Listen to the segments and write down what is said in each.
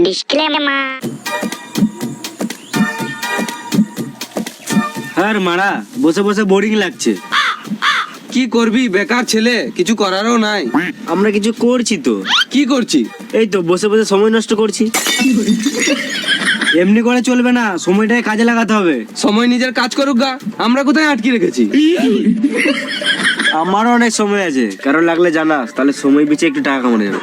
Disclaimer. আর মারা বসে বসে বোরিং লাগছে। কি করবি, বেকার ছেলে, কিছু করারও নাই। আমরা কিছু করছি তো। কি করছি? এই তো বসে বসে সময় নষ্ট করছি। এমনি করে চলবে না, সময়টাকে কাজে লাগাতে হবে। সময় নিজের কাজ করুক গা, আমরা কোথায় আটকে রেখেছি? আমারও অনেক সময় আছে, কারো লাগলে জানাস, তাহলে সময় পিছিয়ে একটু টাকা কামানো যাবে।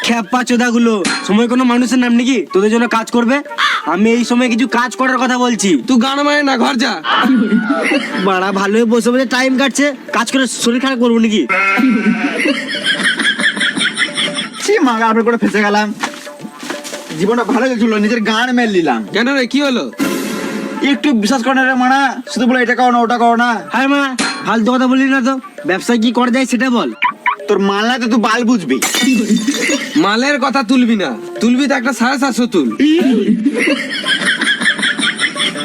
খ্যাপা চোদাগুলো, সময় কোনো মানুষের নাম নাকি তোদের জন্য কাজ করবে? আমি এই সময় কিছু কাজ করার কথা বলছি। তুই গান মারে না, ঘর যা। বাড়া ভালোই বসে বসে টাইম কাটছে, কাজ করে শরীর খারাপ করবো নাকি? মাগা আপনার করে ফেসে গেলাম। জীবনটা ভালো চলছিল, নিজের গান মেল নিলাম। কেন রে, কি হলো? একটু বিশ্বাস করে না রে মানা, শুধু বলে এটা করো না ওটা করো না। হ্যাঁ মা, ফালতু কথা বলি না তো। ব্যবসায় কি করা যায় সেটা বল। তোর মাল না তো তুই বাল বুঝবি। মালের কথা তুলবি না, তুলবি তো একটা 750 তুল।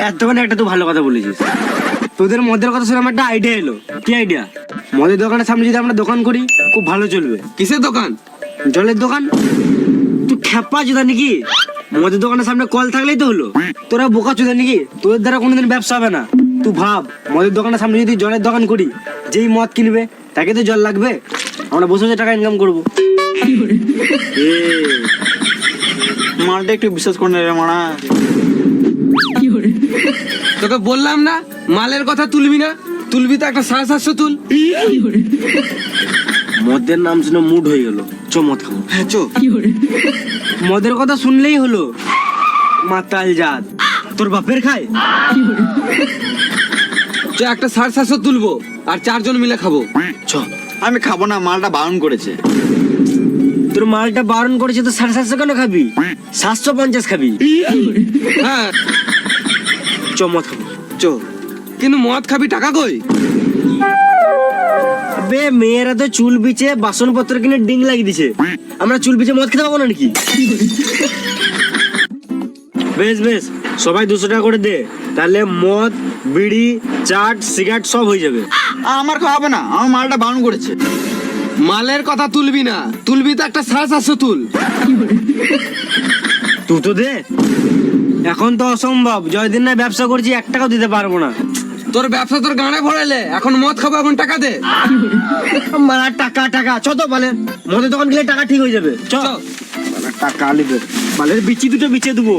এতক্ষণে একটা তুই ভালো কথা বলেছিস। তোদের মদের কথা শুনে আমার একটা আইডিয়া এলো। কি আইডিয়া? মদের দোকানের সামনে যদি আমরা দোকান করি, খুব ভালো চলবে। কিসের দোকান? জলের দোকান। তুই খেপা চোদা নাকি? মদের দোকানের সামনে কল থাকলেই তো হলো। তোরা বোকা চোদা নাকি? তোদের দ্বারা কোনোদিন ব্যবসা হবে না। তুই ভাব, মদের দোকানের সামনে যদি জলের দোকান করি, যেই মদ কিনবে তাকে তো জল লাগবে। আমরা বসে বসে টাকা ইনকাম করবো। মালটা একটু বিশ্বাস করে না রে মানা। তোকে বললাম না মালের কথা তুলবি না, তুলবি তো একটা 750 তুল। মদের নাম শুনে মুড হয়ে গেল। চ মদ খাবো। হ্যাঁ চো। মদের কথা শুনলেই হলো মাতাল জাত। তোর বাপের খায়। চ একটা 750 তুলবো আর 4 জন মিলে খাবো। চ। আমি খাবো না, মালটা বারণ করেছে। তোর মালটা বারণ করেছে তো 750 কেন খাবি? 750 খাবি। হ্যাঁ চ মদ খাবো। চ। কিন্তু মদ খাবি, টাকা কই? বে মেয়েরা তো চুল বিছে বাসনপত্র কিনে ডিং লাগিয়ে দিছে, আমরা চুল বিছে মদ খেতে পাবো না নাকি? বেশ বেশ, সবাই 200 টাকা করে দে, তাহলে মদ, বিড়ি, চাট, সিগারেট সব হয়ে যাবে। আমার খাওয়াবে না, আমার মালটা বারণ করেছে। মালের কথা তুলবি না, তুলবি তো একটা 750 তুল। তুই তো দে। এখন তো অসম্ভব, জয়দিন না ব্যবসা করছি, 1 টাকাও দিতে পারবো না। তোর ব্যবসা তোর গানে ভরাইলে, এখন মদ খাবো, এখন টাকা দে। মারা টাকা টাকা চ তো বলে, মদের দোকান গেলে টাকা ঠিক হয়ে যাবে। চ। চ। মারা টাকা লিবে, মালের বিচি দুটো বিচে দেবো।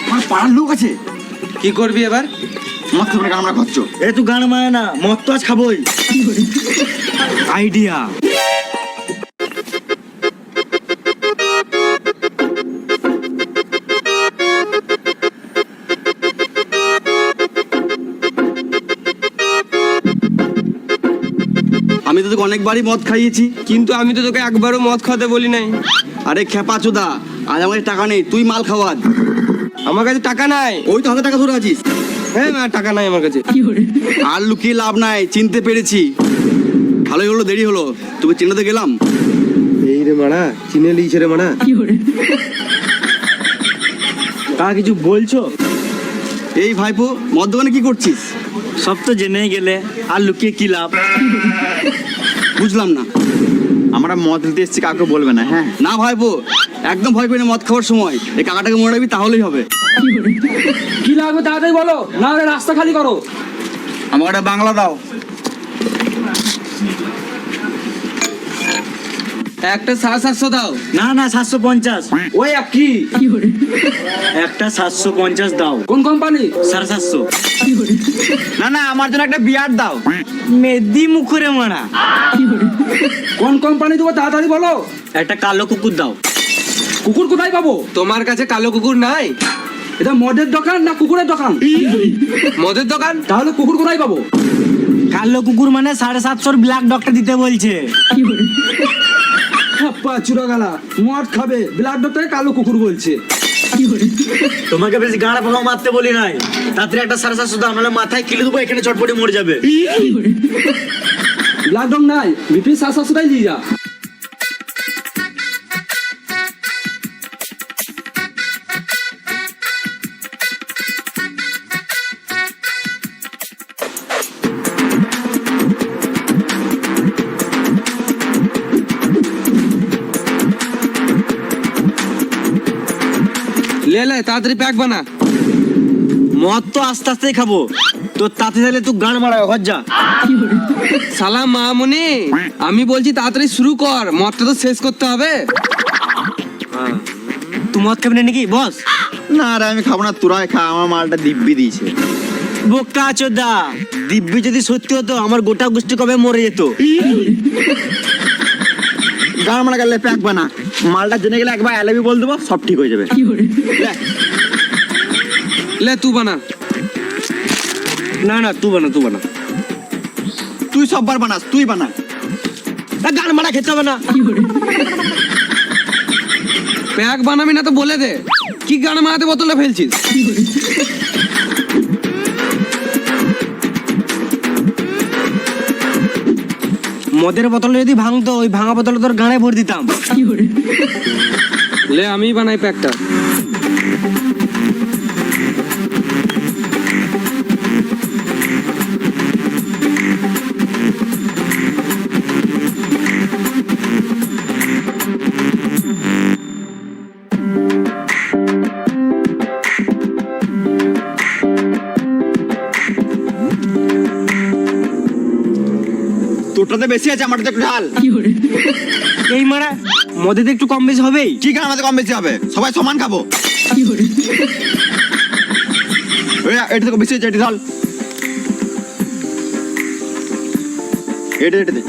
আমার পাড়ার লোক আছে। কি করবি এবার? মদ খাবে না, আমরা খাচ্ছ। এ তুই গান মায় না, মদ তো আজ খাবোই। আইডিয়া। আমি তো তোকে অনেকবারই মদ খাইয়েছি। কিন্তু আমি তো তোকে একবারও মদ খাওয়াতে বলি নাই। আরে খেপা চোদা, আজ আমার কাছে টাকা নেই, তুই মাল খাওয়া। আমার কাছে টাকা নাই। ওই তো হাতে টাকা ধরে আছিস। হ্যাঁ না, টাকা নাই আমার কাছে। আর লুকিয়ে লাভ নাই, চিনতে পেরেছি। ভালোই হলো, দেরি হলো, তোকে চিনাতে গেলাম। এই রে মারা, চিনে লিয়েছে রে মারা। তা কিছু বলছো? এই ভাইপো, মদ দোকানে কি করছিস? সব তো জেনেই গেলে, আর লুকিয়ে কি লাভ? বুঝলাম না। আমরা মদ দিতে এসেছি, কাউকে বলবে না। হ্যাঁ না ভাইপো, একদম ভয় পেয়ে না মদ খাওয়ার সময়। এই কাকাটাকে মনে রাখবি, তাহলেই হবে। কি লাগবে তাড়াতাড়ি বলো, না হলে রাস্তা খালি করো। আমাকে একটা বাংলা দাও। একটা 750 দাও। না না 750। ওই একই। একটা 750 দাও। কোন কোম্পানি? 750। না না, আমার জন্য একটা বিয়ার দাও। মেদি মুখরে মারা। কোন কোম্পানি দেবো তাড়াতাড়ি বলো। একটা কালো কুকুর দাও। কুকুর কোথায় পাবো? তোমার কাছে কালো কুকুর নাই? এটা মদের দোকান না কুকুরের দোকান? মদের দোকান। তাহলে কুকুর কোথায় পাবো? কালো কুকুর মানে 750 ব্ল্যাক ডক্টর দিতে বলছে। হাপ্পা চুরা গালা, মদ খাবে, ব্লাড ডক্টরে কালো কুকুর বলছে। তোমাকে বেশি গাঁড়া পোকা মারতে বলি নাই। তাড়াতাড়ি একটা 750 দাও, নাহলে মাথায় কিলে দেবো, এখানে চটপটি মরে যাবে। ব্লাড ডক নাই, বিপি 750টাই দিয়ে যা। লে লে তাড়াতাড়ি প্যাক বানা। মদ তো আস্তে আস্তেই খাবো, তোর তাতে তাহলে তুই গান মারা ঘর যা। সালা মামুনি, আমি বলছি তাড়াতাড়ি শুরু কর, মদটা তো শেষ করতে হবে। তুই মদ খাবি না নাকি বস? না রে, আমি খাবো না, তোরাই খা, আমার মালটা দিব্যি দিয়েছে। বোকা চোদা, দিব্যি যদি সত্যি হতো আমার গোটা গোষ্ঠী কবে মরে যেত। গান মারা গেলে প্যাক বানা, মালটা জেনে গেলে একবার অ্যালাবি বল দেবো, সব ঠিক হয়ে যাবে। লে। লে তুই বানা। না না, তুই বানা, তুই বানা। তুই সববার বানাস, তুই বানা। গান মারা খেতে হবে না। প্যাক বানাবি না তো বলে দে, কি গান মারাতে বোতলে ফেলছিস? মদের বোতলে যদি ভাঙতো, ওই ভাঙা বোতলে তোর গানে ভরে দিতাম। লে আমি বানাই প্যাকটা। তোরটাতে বেশি আছে, আমারটা একটু ঢাল। এই মারা মদেতে একটু কম বেশি হবেই। কি গান আমাদের কম বেশি হবে? সবাই সমান খাবো। এটা তো বেশি হচ্ছে, এটা ঢাল। এটা দে।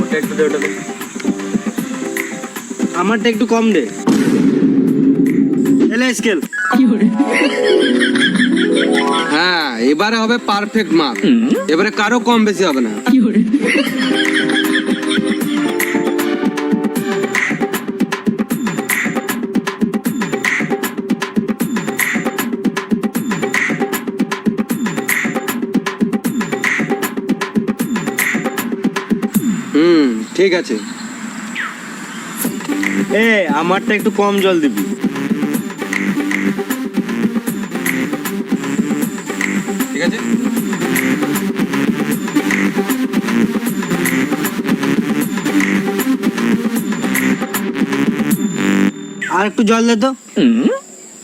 ওটা একটু দে, ওটা দে। আমারটা একটু কম দে। এলে স্কেল। হ্যাঁ, এবারে হবে পারফেক্ট মাপ। এবারে কারো কম বেশি হবে না। ঠিক আছে। আমারটা একটু কম জল দিবি। ঠিক আছে। আর একটু জল দে তো।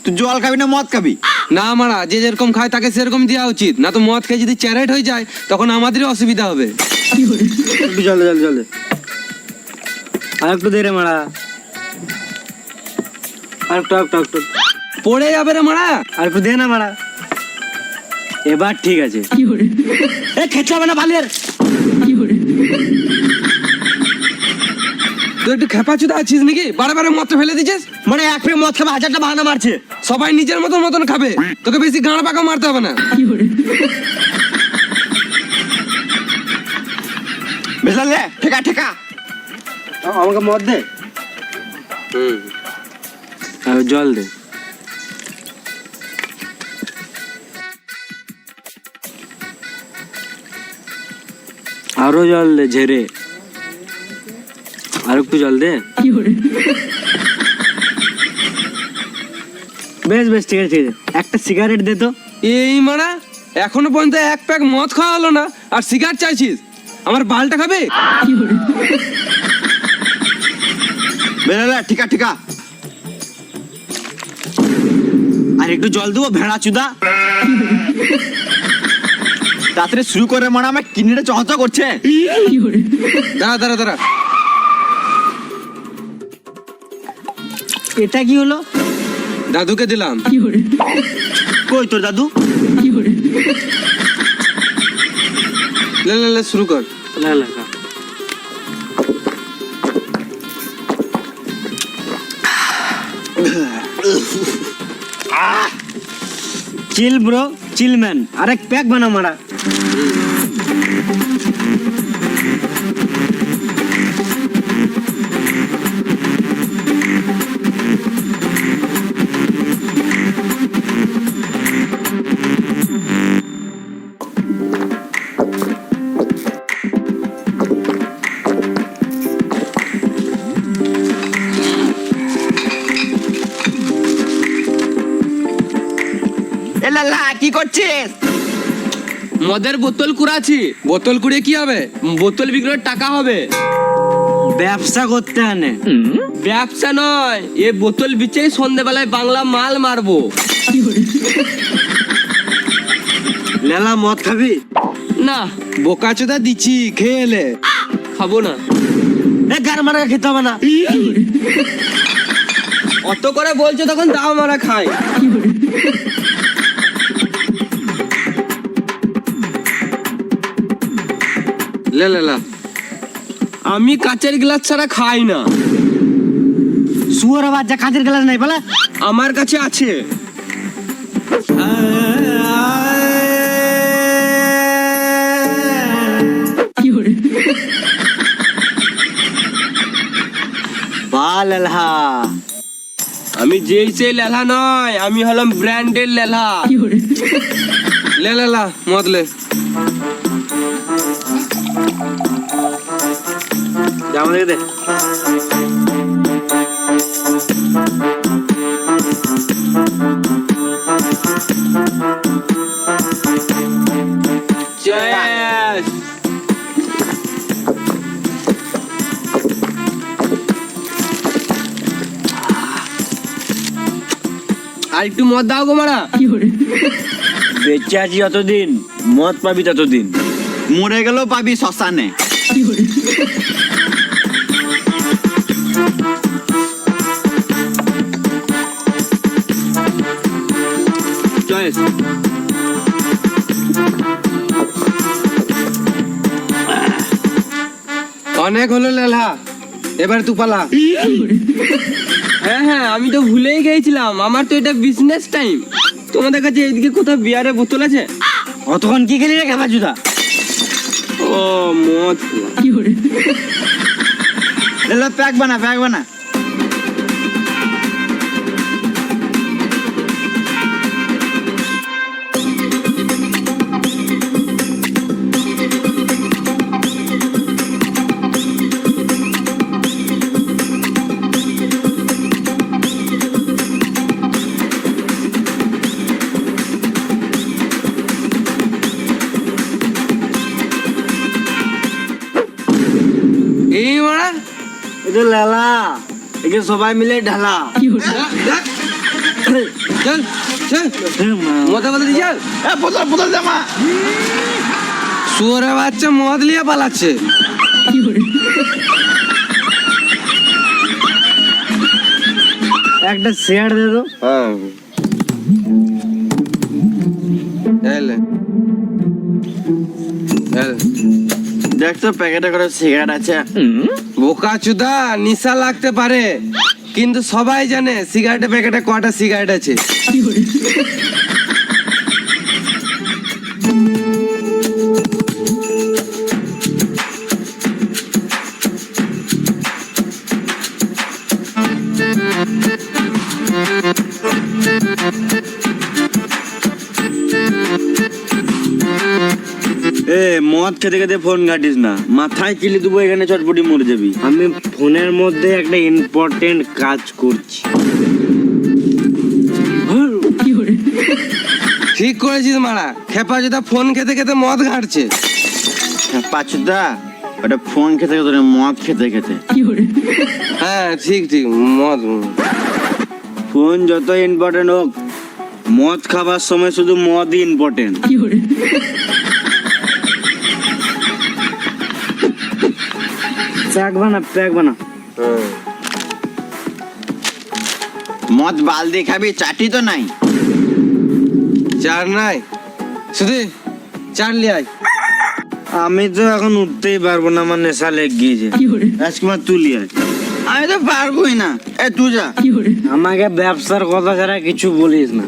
তুই জল খাবি না মদ খাবি? না মারা, যে যেরকম খায় তাকে সেরকম দেওয়া উচিত, না তো মদ খেয়ে যদি চ্যারেট হয়ে যায় তখন আমাদেরই অসুবিধা হবে। একটু জল দে, জল দে। আর একটু দে রে মারা। আর একটু একটু একটু পড়ে যাবে রে মারা। আর একটু দে না মারা। এবার ঠিক আছে। খেতে হবে না বালের। তুই একটু খেপাচুদা আছিস নাকি? বারে বারে মদ ফেলে দিছিস। মানে এক পেয়ে মদ খাবে, 1000টা বাহানা মারছে। সবাই নিজের মতন খাবে, তোকে বেশি গাঁড়া পাকা মারতে হবে না। বেশাল রে, ঠেকা ঠেকা। আমাকে মদ দে। আর জল দে। আরো জল দে ঝেড়ে। আর একটু জল দে। বেশ বেশ, ঠিক আছে ঠিক আছে। একটা সিগারেট দে তো। এই মারা, এখনো পর্যন্ত এক প্যাক মদ খাওয়া হলো না আর সিগারেট চাইছিস? আমার বালটা খাবে? বেশাল রে, ঠেকা ঠেকা। আর একটু জল দেবো ভেড়া চুদা। তাড়াতাড়ি শুরু করে, মানে আমার কিডনিটা চহচহ করছে। দাঁড়া দাঁড়া দাঁড়া। এটা কি হলো? দাদুকে দিলাম। কই তোর দাদু? লে লে লে শুরু কর। চিল ব্রো, চিল ম্যান। আরেক প্যাক বানা মারা। এ লালা কি করছিস? মদের বোতল কুড়াচ্ছি। বোতল কুড়িয়ে কি হবে? বোতল বিক্রির টাকা হবে। ব্যবসা করতে আনে। ব্যবসা নয়, এ বোতল বিচেই সন্ধ্যেবেলায় বাংলা মাল মারবো। লেলা মদ খাবি? না, বোকাচোদা দিচ্ছি, খেয়ে এলে। খাবো না। এ গার মারা খেতে হবে না। অত করে বলছো তখন দাও, মারা খাই। লে লে লা। আমি কাচের গ্লাস ছাড়া খাই না। শুয়োর বাচ্চা কাঁচের গ্লাস নাই বলে? আমার কাছে আছে। বা লেলহা। আমি যেই সেই লেলা নয়, আমি হলাম ব্র্যান্ডের লেলা। লে লে লা মদ লে। জামা দেখে দে। Cheers! আর একটু মদ দাও গো মারা। বেঁচে আছি যতদিন মদ পাবি ততদিন। মরে গেলেও পাবি শ্মশানে। Cheers! অনেক হলো লেলা, এবার তুই পালা। হ্যাঁ হ্যাঁ, আমি তো ভুলেই গিয়েছিলাম। আমার তো এটা বিজনেস টাইম। তোমাদের কাছে এইদিকে কোথাও বিয়ারের বোতল আছে? অতক্ষণ কি খেলি রে খেপা জুতা? ও মদ। লেলা প্যাক বানা, প্যাক বানা। এই মারা এটা লেলা, একে সবাই মিলে ঢালা। চল চল মদে মদে চল। এ বোতল বোতল জামা। শুয়োরের বাচ্চা মদ লিয়ে পালাচ্ছে। একটা শেয়ার দে তো। হ্যাঁ এলে এলে। দেখ তো প্যাকেটে করে সিগারেট আছে। বোকাচোদা, নিশা লাগতে পারে কিন্তু সবাই জানে সিগারেটের প্যাকেটে কটা সিগারেট আছে। এ মদ খেতে খেতে ফোন ঘাটিস না, মাথায় কিলি দেবো, এখানে চটপটি মরে যাবি। আমি ফোনের মধ্যে একটা ইম্পর্টেন্ট কাজ করছি। ঠিক করেছিস মারা, খেপা যেটা ফোন খেতে খেতে মদ ঘাটছে। পাচুদা, ওটা ফোন খেতে খেতে না, মদ খেতে খেতে। হ্যাঁ ঠিক ঠিক, মদ। ফোন যত ইম্পর্টেন্ট হোক, মদ খাবার সময় শুধু মদই ইম্পর্টেন্ট। প্যাক বানা, প্যাক বানা। মদ বালদি খাবি, চাটি তো নাই। চার নাই, শুধু চার লিয়াই। আমি তো এখন উঠতেই পারবো না, আমার নেশা লেগ গিয়েছে। রাজকুমার তুলি আয়। আমি তো পারবোই না, তুই যা। আমাকে ব্যবসার কথা ছাড়া কিছু বলিস না।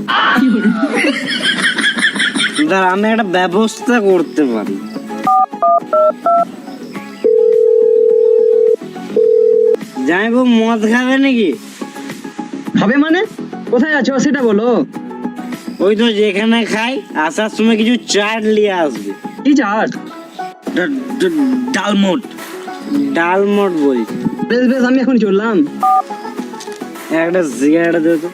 দাঁড়া, আমি একটা ব্যবস্থা করতে পারি। জামাইবাবু মদ খাবে নাকি? খাবে মানে? কোথায় আছো সেটা বলো। ওই তো যেখানে খাই, আসার সময় কিছু চাট নিয়ে আসবে। কি চাট? ডালমোট। ডালমোট বলি। বেশ বেশ, আমি এখন চললাম। একটা সিগারেট দে তো।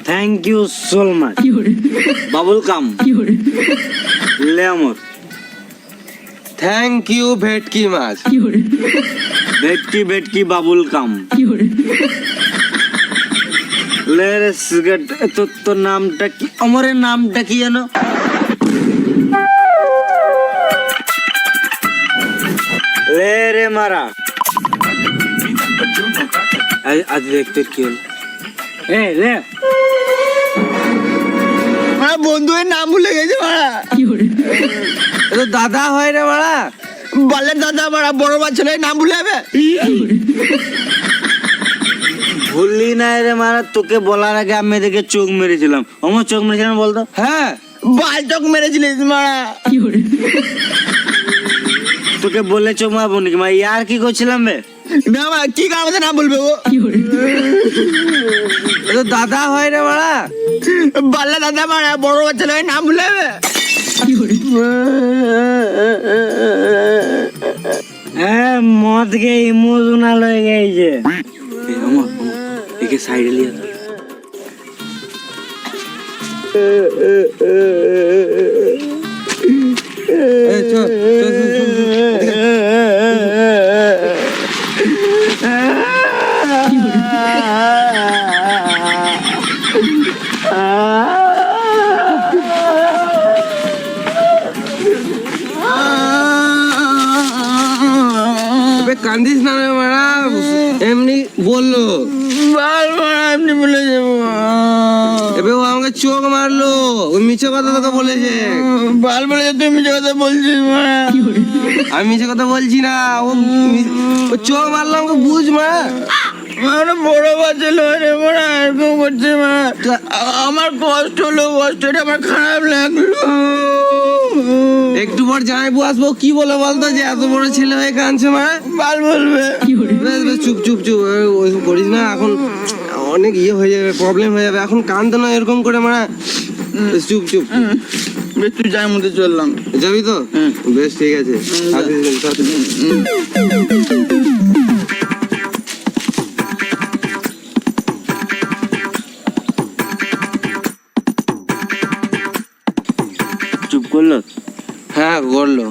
Thank you so much. Babul কাম লে আমর। থ্যাংক ইউ ভেটকি মাছ। ভেটকি ভেটকি বাবুল কাম লে রে সিগারেট। তোর নামটা কি? অমরের নামটা কি জানো? লে রে মারা। আজ দেখতে কি হল? এ লে বন্ধুয়ের নাম ভুলে গেছে মারা। এ তো দাদা হয় রে মারা। বলেন দাদা মারা, বড় বাচ্চা নাম ভুলে যাবে। ভুললি না রে মারা, তোকে বলার আগে আমি এদিকে চোখ মেরেছিলাম। আমার চোখ মেরেছিলাম বলতো? হ্যাঁ, বাল চোখ মেরেছিলিস মারা। তোকে বললে চোখ মারবো নাকি? মা ইয়ার কি করছিলাম বে? না মা, কি কারণে নাম বলবে ও? এ তো দাদা হয় রে মারা। বললে দাদা মারা, বড় বাচ্চা নাম ভুলে যাবে। হ্যাঁ, মদ কে ইমোশনাল হয়ে গেছে। আমার একে সাইডে লিয়ে যা। এই চল চল চল চল। এবে কান্দিস না রে মারা, এমনি বললো। বাল মারা এমনি বলে যাবো। এবে ও আমাকে চোখ মারলো, ওই মিছে কথা তোকে বলেছে। বাল বলে তুই মিছে কথা বলছিস মারা। আমি মিছে কথা বলছি না, ও চোখ মারলো আমাকে, বুঝ মারা। মানে বড় বাচ্চা লয় রে মারা, এরকম করছে মারা। আমার কষ্ট হলো, কষ্টটা আমার খারাপ লাগলো। একটু পর জামাইবু আসবো, কি বলে বলতো যে এত বড় ছেলে হয়ে কাঁদছে মারা। বাল বলবে। বেশ বেশ, চুপ চুপ চুপ, ওইসব করিস না। এখন অনেক ইয়ে হয়ে যাবে, প্রবলেম হয়ে যাবে। এখন কাঁদতে না এরকম করে মারা। বেশ, চুপ চুপ। বেশ, তুই যাই মধ্যে চললাম। যাবি তো? বেশ, ঠিক আছে। চুপ করলো? হ্যাঁ, করলো।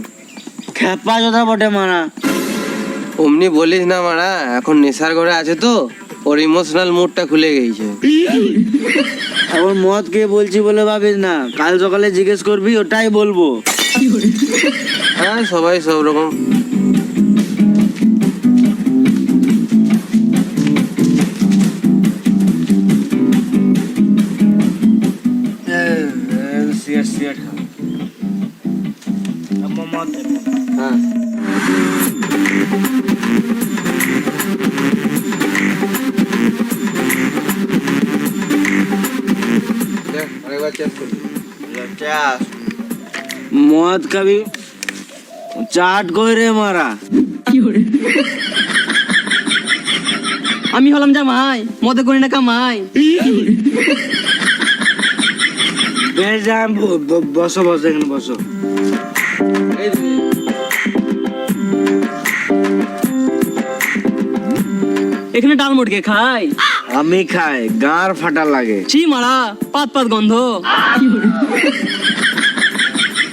খেপা কথা বটে মারা। অমনি বলিস না মারা, এখন নেশার ঘরে আছে তো, ওর ইমোশনাল মুডটা খুলে গেছে। এখন মদ কে বলছি বলে ভাবিস না, কাল সকালে জিজ্ঞেস করবি, ওটাই বলবো। হ্যাঁ, সবাই সব রকম। সিগারেট খা। মদ দে। হ্যাঁ, দেখ, আরেকবার চেক করবি। মদ খাবি, চাট করে মারা। আমি হলাম জামাই, মদে করি না কামাই। বেশ যান, বসো বসো, এখানে বসো। এই যে, এখানে ডালমোট কে খাই? আমি খাই, গাঁর ফাটা লাগে। ছি মারা, পাত পাত গন্ধ।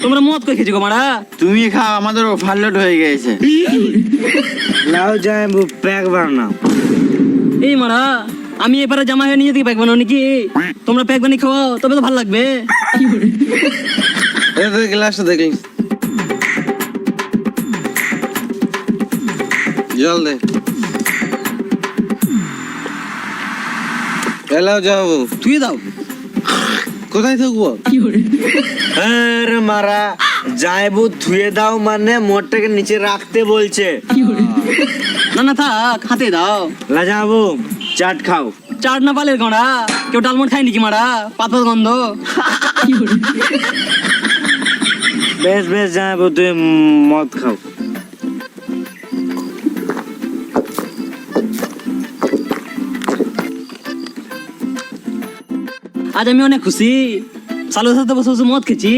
তোমরা মদ করে খেয়েছো গো মারা? তুমি খাও, আমাদের ওভারলোড হয়ে গেছে। লাও যায় প্যাক বানাও। এই মারা, আমি এবারে জামা হয়ে নিয়ে যেতে প্যাক বানাও নাকি? তোমরা প্যাক বানিয়ে খাওয়াও, তবে তো ভালো লাগবে। এই তো গ্লাসটা দেখলি। জল দে। এলাও যাবো। তুই দাও। কোথায় থাকবো? আরে মারা, যাইবো ধুয়ে দাও মানে মোটটাকে নিচে রাখতে বলছে। না না থাক, হাতে দাও। লাজাবো, চাট খাও। চাট না পালের গড়া, কেউ ডালমোট খায় নাকি মারা? পাতার গন্ধ। বেশ বেশ যাইবো, তুই মদ খাও। আজ আমি অনেক খুশি, সালুর সাথে বসে বসে মদ খেয়েছি।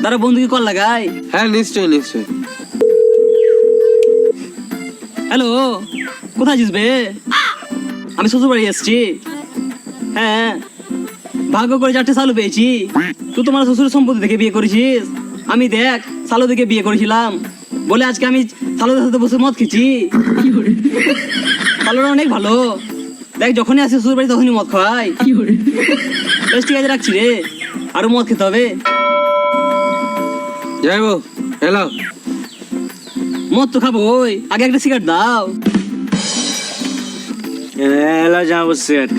তারা বন্ধুকে কল লাগাই। হ্যাঁ নিশ্চয়ই নিশ্চয়ই। হ্যালো, কোথায় যাস বে? আমি শ্বশুর বাড়ি এসছি। হ্যাঁ, ভাগ্য করে 4টে সালু পেয়েছি। তুই তোমার শ্বশুরের সম্পত্তি দেখে বিয়ে করেছিস। আমি দেখ সালু দেখে বিয়ে করেছিলাম বলে আজকে আমি সালুদের সাথে বসে মদ খেয়েছি। সালুরা অনেক ভালো। দেখ যখনই আসি শ্বশুর বাড়ি তখনই মদ খাওয়াই। বেশ ঠিক আছে, রাখছি রে, আরো মদ খেতে হবে। যাইবো। এলাও। মদ তো খাবো, আগে একটা সিগারেট দাও। এলা যাবো সেট।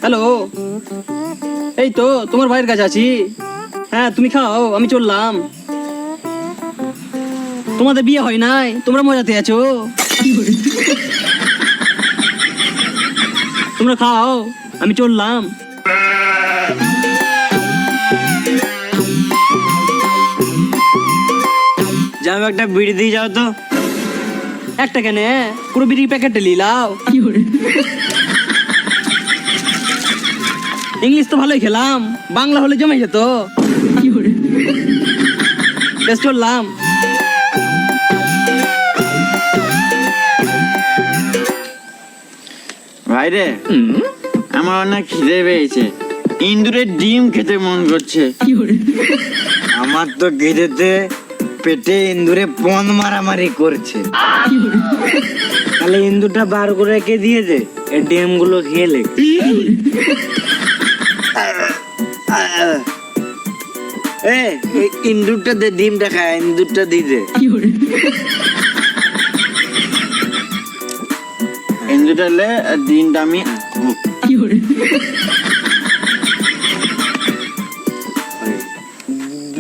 হ্যালো, এই তো তোমার ভাইয়ের কাছে আছি। হ্যাঁ তুমি খাও, আমি চললাম। তোমাদের বিয়ে হয় নাই, তোমরা মজাতে আছো। তোমরা খাও, আমি চললাম। যাবো, একটা বিড়ি দিয়ে যাও তো। একটা কেন, পুরো বিড়ির প্যাকেটটা লিলাও। ইংলিশ তো ভালোই খেলাম, বাংলা হলে জমে যেত। বেশ চললাম। ভাই রে, আমার অনেক খিদে পেয়েছে, ইন্দুরের ডিম খেতে মন করছে। আমার তো গেজেতে পেটে ইন্দুরে পন মারামারি করছে। তাহলে ইন্দুরটা বার করে রেখে দিয়ে দে, এই ডিম গুলো খেয়ে লে। এই ইন্দুরটা দে, ডিমটা খায়, ইন্দুরটা দিয়ে দে। ইন্দুরটা লে, আর ডিমটা আমি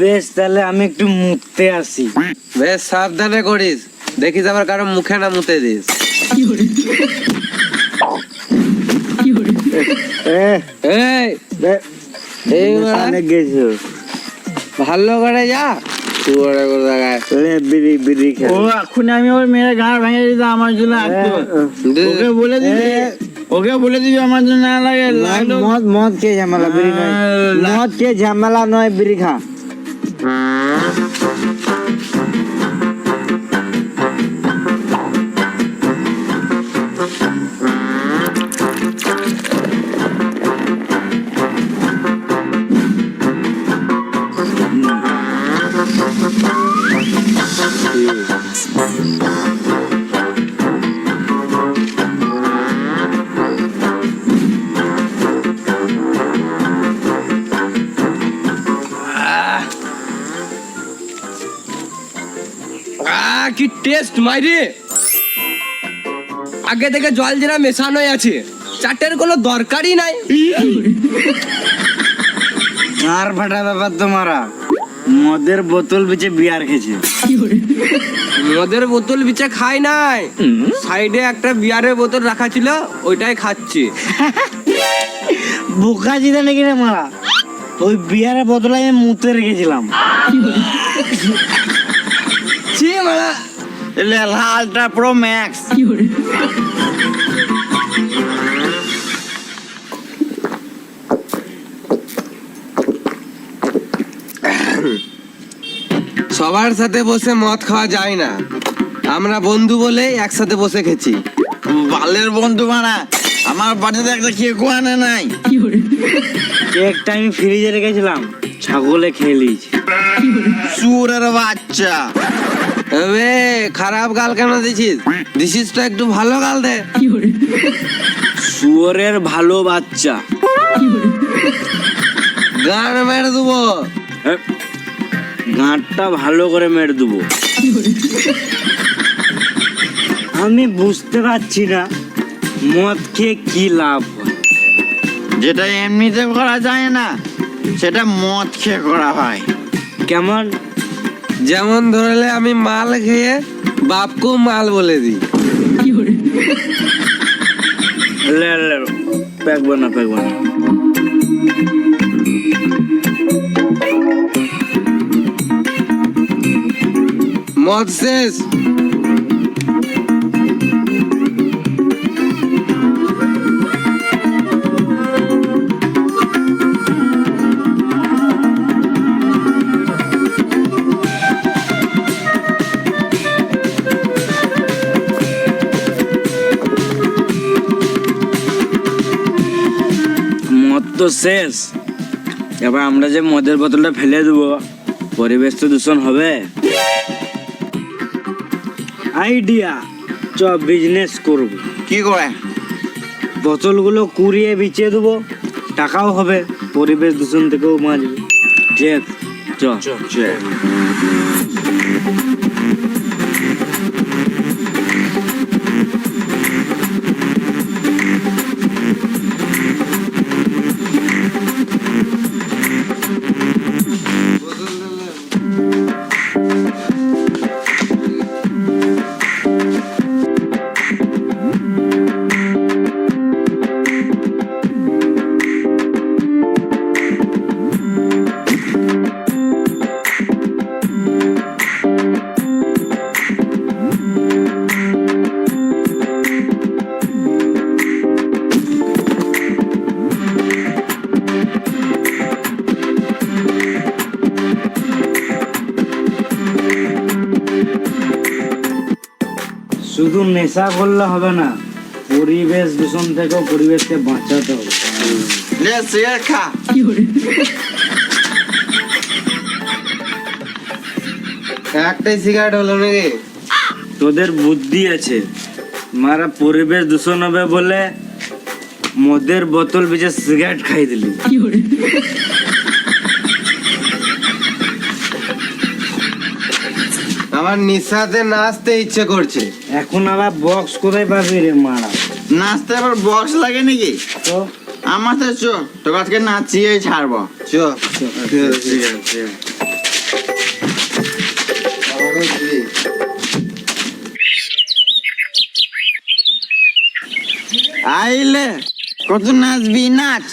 বেশ, তাহলে আমি একটু মুততে আসি। বেশ সাবধানে করিস, দেখিস আবার কারো মুখে না মুতে দিস। এই এই মারা, গেছো ভালো করে যা। শুয়োরে কোথাকার। বিড়ি বিড়ি খা। ও এখন আমি ওর মেয়ের ঘাড় ভেঙে দিতে আমার জন্য ওকে বলে দিবি, ওকে বলে দিবি আমার জন্য না লাগে। মদ মদ কে ঝামেলা, বিড়ি নয়। মদ কে ঝামেলা নয়, বিড়ি খা। কি টেস্ট মাইরে, আগে থেকে জল যেটা মেশানোই আছে, চাটের কোনো দরকারই নাই। আর ফাটা ব্যাপার তোমারা, মদের বোতল বেচে বিয়ার খেয়েছে। মদের বোতল বিচে খাই নাই, সাইডে একটা বিয়ারের বোতল রাখা ছিল, ওইটাই খাচ্ছি। বোকা জিদা নাকি রে মারা, ওই বিয়ারের বোতলে আমি মুতে রেখেছিলাম। ছি মারা, আলট্রা প্রো ম্যাক্স। সবার সাথে বসে মদ খাওয়া যায় না, আমরা বন্ধু বলে একসাথে বসে খেছি। বালের বন্ধু মারা, আমার বাড়িতে একটা কেক আনে নাই। কেকটা আমি ফ্রিজে রেখেছিলাম, ছাগলে খেয়ে নিয়েছি। সুরের বাচ্চা। এবে খারাপ গাল কেন দিছিস? দিছিস তো একটু ভালো গাল দে। শুয়োরের ভালো বাচ্চা। গান মেরে দেবো। এ, গাঁটটা ভালো করে মেরে দেবো। আমি বুঝতে পারছি না মদ খেয়ে কি লাভ হয়। যেটা এমনিতে করা যায় না সেটা মদ খেয়ে করা হয়। কেমন? যেমন ধরলে আমি মাল খেয়ে বাপকেও মাল বলে দিই। পেকবো না। মদ শেষ। মদ তো শেষ, এবার আমরা যে মদের বোতলটা ফেলে দেবো পরিবেশ তো দূষণ হবে। আইডিয়া, চ বিজনেস করব। কি করে? বোতলগুলো কুড়িয়ে বিচিয়ে দেবো, টাকাও হবে, পরিবেশ দূষণ থেকেও বাঁচবে। ঠিক, চ। শুধু নেশা করলে হবে না, পরিবেশ দূষণ থেকেও পরিবেশকে বাঁচাতে হবে। লে সিগারেট খা। একটাই সিগারেট হলো নাকি? তোদের বুদ্ধি আছে, মারা পরিবেশ দূষণ হবে বলে মদের বোতল বেঁচে সিগারেট খাই দিলি। আমার নিঃশ্বাসে নাচতে ইচ্ছে করছে। এখন আবার বক্স কোথায় পাবি রে মারা? নাচতে আবার বক্স লাগে নাকি? তো আমার তো চো তোকে আজকে নাচিয়ে ছাড়বো। চ আইলে কত নাচবি নাচ।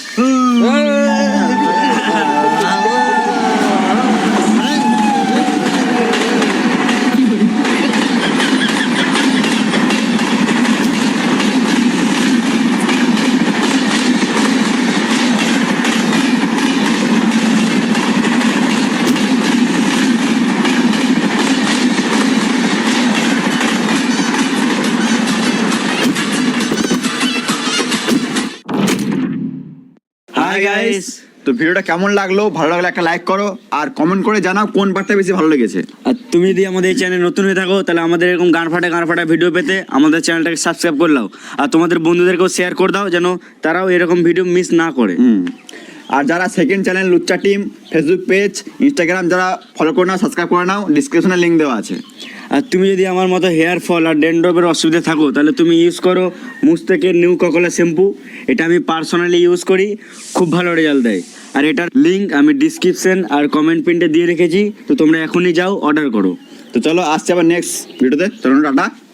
হাই গাইস, তো ভিডিওটা কেমন লাগলো? ভালো লাগলে একটা লাইক করো আর কমেন্ট করে জানাও কোন পার্টটা বেশি ভালো লেগেছে। আর তুমি যদি আমাদের এই চ্যানেল নতুন হয়ে থাকো তাহলে আমাদের এরকম গান ফাটা ভিডিও পেতে আমাদের চ্যানেলটাকে সাবস্ক্রাইব করে নাও আর তোমাদের বন্ধুদেরকেও শেয়ার করে দাও যেন তারাও এরকম ভিডিও মিস না করে। আর যারা সেকেন্ড চ্যানেল লুচ্চা টিম ফেসবুক পেজ ইনস্টাগ্রাম যারা ফলো করে নাও সাবস্ক্রাইব করে নাও, ডিসক্রিপশনে লিঙ্ক দেওয়া আছে। আর তুমি যদি আমার মতো হেয়ার ফল আর ড্যান্ড্রফের অসুবিধা থাকো তাহলে তুমি ইউজ করো মুস্তাকের নিউ কোকোলা শ্যাম্পু। এটা আমি পার্সোনালি ইউজ করি, খুব ভালো রেজাল্ট দেয়। আর এটার লিঙ্ক আমি ডিসক্রিপশন আর কমেন্ট পিনটে দিয়ে রেখেছি, তো তোমরা এখনই যাও অর্ডার করো। তো চলো আসছে আবার নেক্সট ভিডিওতে, চলো টাটা।